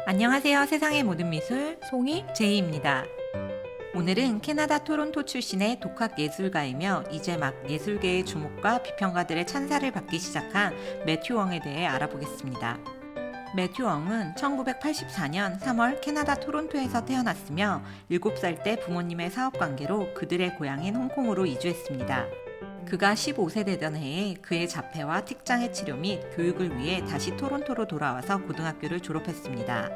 안녕하세요. 세상의 모든 미술 송이? 제이입니다. 오늘은 캐나다 토론토 출신의 독학 예술가이며 이제 막 예술계의 주목과 비평가들의 찬사를 받기 시작한 매튜 웡에 대해 알아보겠습니다. 매튜 웡은 1984년 3월 캐나다 토론토에서 태어났으며 7살 때 부모님의 사업 관계로 그들의 고향인 홍콩으로 이주했습니다. 그가 15세 되던 해에 그의 자폐와 특장의 치료 및 교육을 위해 다시 토론토로 돌아와서 고등학교를 졸업했습니다.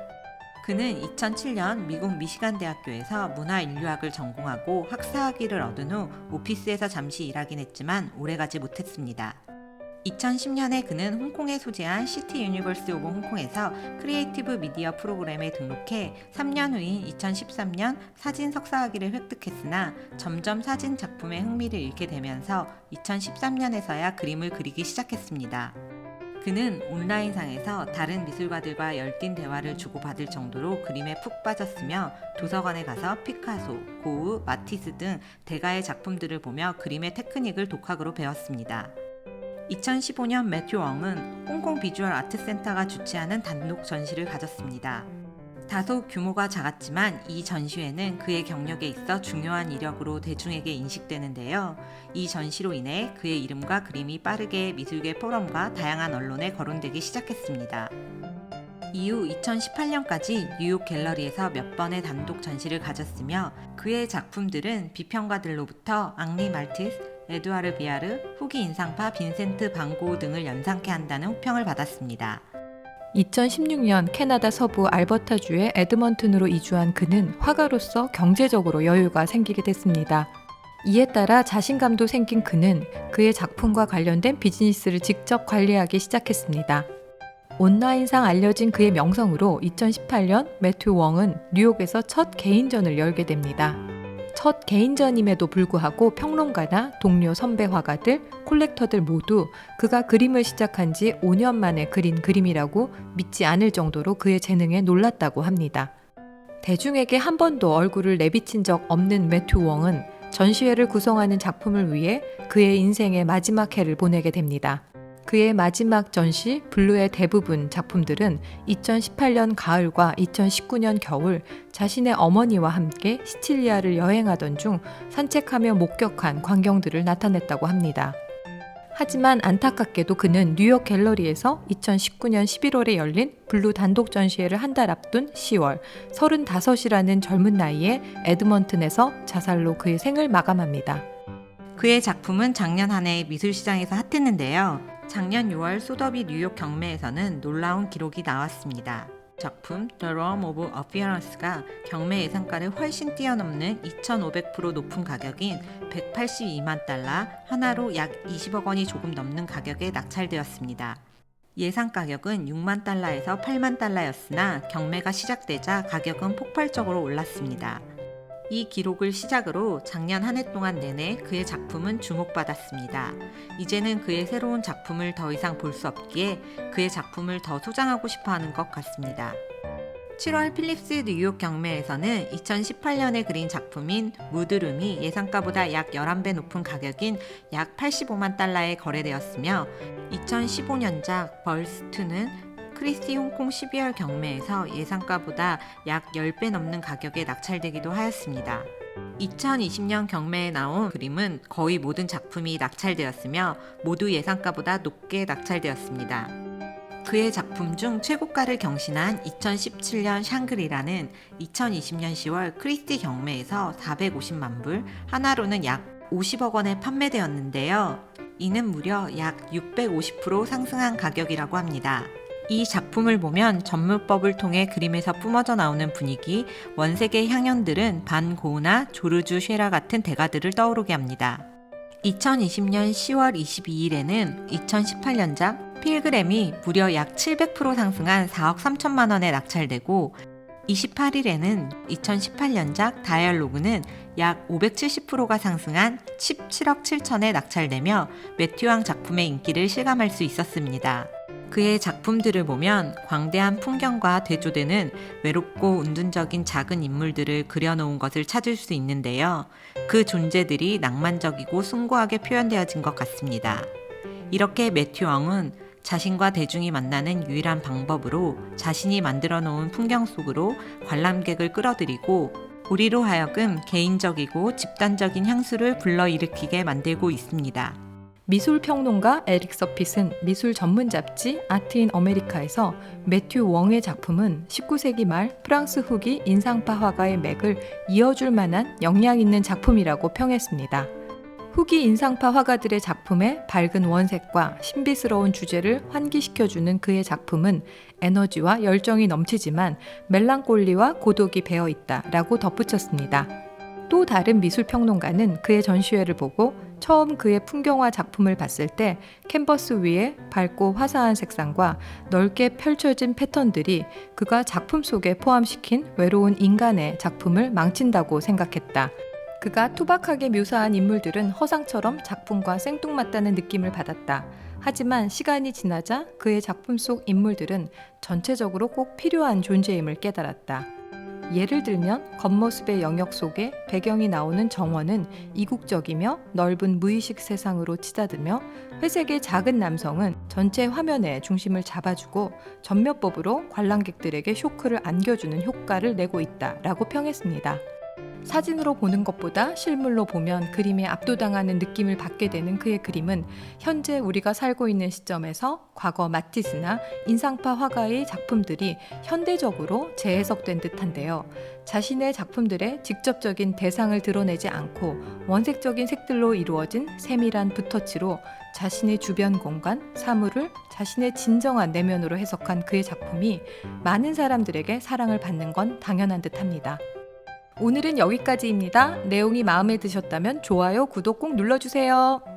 그는 2007년 미국 미시간 대학교에서 문화인류학을 전공하고 학사학위를 얻은 후 오피스에서 잠시 일하긴 했지만 오래가지 못했습니다. 2010년에 그는 홍콩에 소재한 시티 유니버시티 오브 홍콩에서 크리에이티브 미디어 프로그램에 등록해 3년 후인 2013년 사진 석사학위를 획득했으나 점점 사진 작품에 흥미를 잃게 되면서 2013년에서야 그림을 그리기 시작했습니다. 그는 온라인상에서 다른 미술가들과 열띤 대화를 주고받을 정도로 그림에 푹 빠졌으며 도서관에 가서 피카소, 고흐, 마티스 등 대가의 작품들을 보며 그림의 테크닉을 독학으로 배웠습니다. 2015년 매튜 웡은 홍콩 비주얼 아트 센터가 주최하는 단독 전시를 가졌습니다. 다소 규모가 작았지만 이 전시회는 그의 경력에 있어 중요한 이력으로 대중에게 인식되는데요. 이 전시로 인해 그의 이름과 그림이 빠르게 미술계 포럼과 다양한 언론에 거론되기 시작했습니다. 이후 2018년까지 뉴욕 갤러리에서 몇 번의 단독 전시를 가졌으며 그의 작품들은 비평가들로부터 앙리 말티스, 에두아르 비아르, 후기 인상파 빈센트 반 고흐 등을 연상케 한다는 호평을 받았습니다. 2016년 캐나다 서부 알버타주의 에드먼튼으로 이주한 그는 화가로서 경제적으로 여유가 생기게 됐습니다. 이에 따라 자신감도 생긴 그는 그의 작품과 관련된 비즈니스를 직접 관리하기 시작했습니다. 온라인상 알려진 그의 명성으로 2018년 매튜 웡은 뉴욕에서 첫 개인전을 열게 됩니다. 첫 개인전임에도 불구하고 평론가나 동료 선배 화가들, 콜렉터들 모두 그가 그림을 시작한 지 5년 만에 그린 그림이라고 믿지 않을 정도로 그의 재능에 놀랐다고 합니다. 대중에게 한 번도 얼굴을 내비친 적 없는 매튜 웡은 전시회를 구성하는 작품을 위해 그의 인생의 마지막 해를 보내게 됩니다. 그의 마지막 전시 블루의 대부분 작품들은 2018년 가을과 2019년 겨울 자신의 어머니와 함께 시칠리아를 여행하던 중 산책하며 목격한 광경들을 나타냈다고 합니다. 하지만 안타깝게도 그는 뉴욕 갤러리에서 2019년 11월에 열린 블루 단독 전시회를 한 달 앞둔 10월 35이라는 젊은 나이에 에드먼튼에서 자살로 그의 생을 마감합니다. 그의 작품은 작년 한 해 미술시장에서 핫했는데요. 작년 6월 소더비 뉴욕 경매에서는 놀라운 기록이 나왔습니다. 작품 The Realm of Appearance가 경매 예상가를 훨씬 뛰어넘는 2,500% 높은 가격인 182만 달러, 하나로 약 20억 원이 조금 넘는 가격에 낙찰되었습니다. 예상 가격은 6만 달러에서 8만 달러였으나 경매가 시작되자 가격은 폭발적으로 올랐습니다. 이 기록을 시작으로 작년 한 해 동안 내내 그의 작품은 주목받았습니다. 이제는 그의 새로운 작품을 더 이상 볼 수 없기에 그의 작품을 더 소장하고 싶어 하는 것 같습니다. 7월 필립스 뉴욕 경매에서는 2018년에 그린 작품인 무드룸이 예상가보다 약 11배 높은 가격인 약 85만 달러에 거래되었으며 2015년작 벌스2는 크리스티 홍콩 12월 경매에서 예상가보다 약 10배 넘는 가격에 낙찰되기도 하였습니다. 2020년 경매에 나온 그림은 거의 모든 작품이 낙찰되었으며 모두 예상가보다 높게 낙찰되었습니다. 그의 작품 중 최고가를 경신한 2017년 샹그리라는 2020년 10월 크리스티 경매에서 450만 불, 하나로는 약 50억 원에 판매되었는데요. 이는 무려 약 650% 상승한 가격이라고 합니다. 이 작품을 보면 전문법을 통해 그림에서 뿜어져 나오는 분위기, 원색의 향연들은 반 고흐나 조르주 쉐라 같은 대가들을 떠오르게 합니다. 2020년 10월 22일에는 2018년작 필그램이 무려 약 700% 상승한 4억 3천만 원에 낙찰되고 28일에는 2018년작 다이얼로그는 약 570%가 상승한 17억 7천에 낙찰되며 매튜 웡 작품의 인기를 실감할 수 있었습니다. 그의 작품들을 보면 광대한 풍경과 대조되는 외롭고 운둔적인 작은 인물들을 그려놓은 것을 찾을 수 있는데요. 그 존재들이 낭만적이고 숭고하게 표현되어진 것 같습니다. 이렇게 매튜 웡은 자신과 대중이 만나는 유일한 방법으로 자신이 만들어 놓은 풍경 속으로 관람객을 끌어들이고 우리로 하여금 개인적이고 집단적인 향수를 불러일으키게 만들고 있습니다. 미술 평론가 에릭 서핏은 미술 전문 잡지 아트 인 어메리카에서 매튜 웡의 작품은 19세기 말 프랑스 후기 인상파 화가의 맥을 이어줄 만한 영향 있는 작품이라고 평했습니다. 후기 인상파 화가들의 작품의 밝은 원색과 신비스러운 주제를 환기시켜주는 그의 작품은 에너지와 열정이 넘치지만 멜랑콜리와 고독이 배어있다라고 덧붙였습니다. 또 다른 미술평론가는 그의 전시회를 보고 처음 그의 풍경화 작품을 봤을 때 캔버스 위에 밝고 화사한 색상과 넓게 펼쳐진 패턴들이 그가 작품 속에 포함시킨 외로운 인간의 작품을 망친다고 생각했다. 그가 투박하게 묘사한 인물들은 허상처럼 작품과 생뚱맞다는 느낌을 받았다. 하지만 시간이 지나자 그의 작품 속 인물들은 전체적으로 꼭 필요한 존재임을 깨달았다. 예를 들면 겉모습의 영역 속에 배경이 나오는 정원은 이국적이며 넓은 무의식 세상으로 치닫으며 회색의 작은 남성은 전체 화면의 중심을 잡아주고 전면법으로 관람객들에게 쇼크를 안겨주는 효과를 내고 있다라고 평했습니다. 사진으로 보는 것보다 실물로 보면 그림에 압도당하는 느낌을 받게 되는 그의 그림은 현재 우리가 살고 있는 시점에서 과거 마티스나 인상파 화가의 작품들이 현대적으로 재해석된 듯한데요. 자신의 작품들의 직접적인 대상을 드러내지 않고 원색적인 색들로 이루어진 세밀한 붓터치로 자신의 주변 공간, 사물을 자신의 진정한 내면으로 해석한 그의 작품이 많은 사람들에게 사랑을 받는 건 당연한 듯합니다. 오늘은 여기까지입니다. 내용이 마음에 드셨다면 좋아요, 구독 꼭 눌러주세요.